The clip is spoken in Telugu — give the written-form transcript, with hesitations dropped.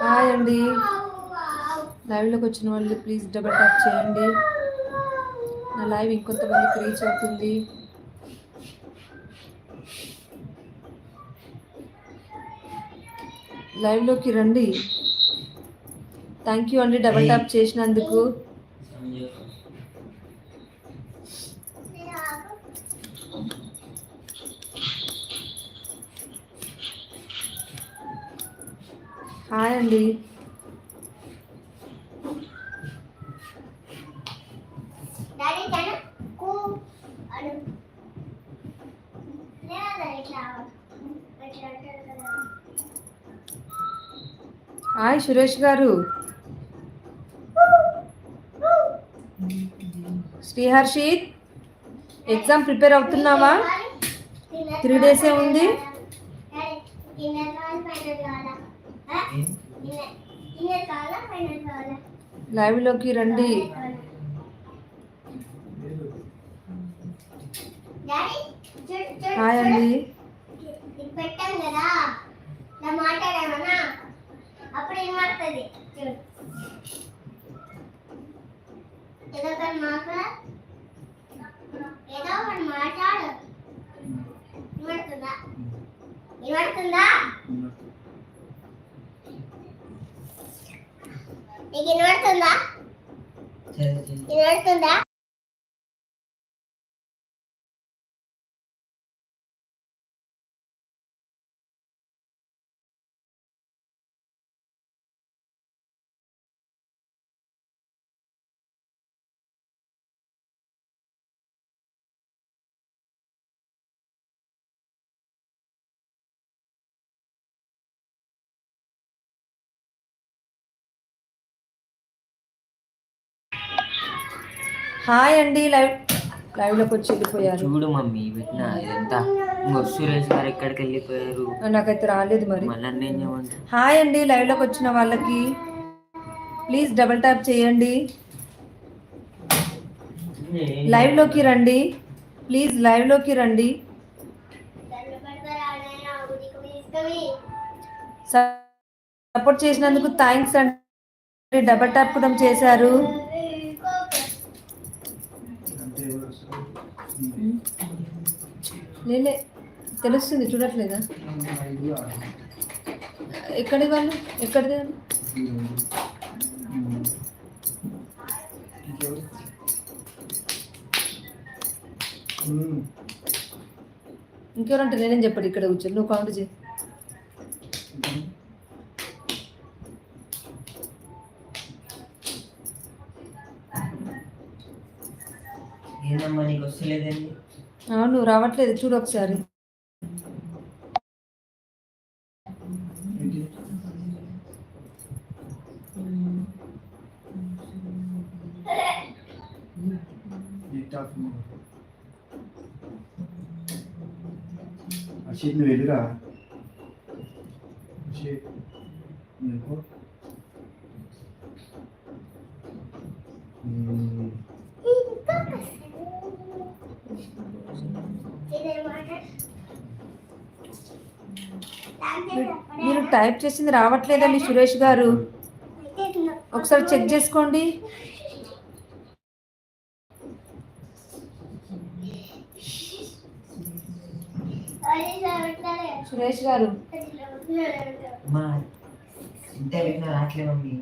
హాయ్ అండి, లైవ్లోకి వచ్చిన వాళ్ళు ప్లీజ్ డబల్ ట్యాప్ చేయండి. నా లైవ్ ఇంకొంతమందికి రీచ్ అవుతుంది. లైవ్లోకి రండి. థ్యాంక్ యూ అండి డబల్ ట్యాప్ చేసినందుకు. హాయ్ అండి. హాయ్ సురేష్ గారు. శ్రీహర్షిత్, ఎగ్జామ్ ప్రిపేర్ అవుతున్నావా? 3 డేసే ఉంది. లైవ్లోకి రండి. హాయ్ అండి. పెట్టాం కదా మాట్లాడామన్నా, అప్పుడు ఏం మాట్లాడుతుంది ఏదో ఒకటి మాట్లాడు. వినడుతుందా? నీకు వినడుతుందా? హాయ్ అండి. లైవ్లోకి వచ్చి వెళ్ళిపోయారు. చూడు మమ్మీ, పెట్టినా ఇదంతా సురేష్ గారు ఎక్కడికి వెళ్ళిపోయారు? నాకైతే రాలేదు మరి. మళ్ళీ హాయ్ అండి, లైవ్లోకి వచ్చిన వాళ్ళకి ప్లీజ్ డబల్ ట్యాప్ చేయండి. లైవ్లోకి రండి ప్లీజ్, లైవ్లోకి రండి. సపోర్ట్ చేసినందుకు థ్యాంక్స్ అండి. డబల్ ట్యాప్ కూడా చేశారు. లేలే తెలుస్తుంది, చూడట్లేదా? ఎక్కడి వాళ్ళు? ఎక్కడిది? ఇంకెవరంటే నేనేం చెప్పండి. ఇక్కడ కూర్చొని నువ్వు కౌంట్ చేయి. అవును, రావట్లేదు. చూడు ఒకసారి. అషిత్ నువ్వు ఎదురా? మీరు టైప్ చేసింది రావట్లేదండి సురేష్ గారు, ఒకసారి చెక్ చేసుకోండి. సురేష్ గారు రావట్లే మమ్మీ.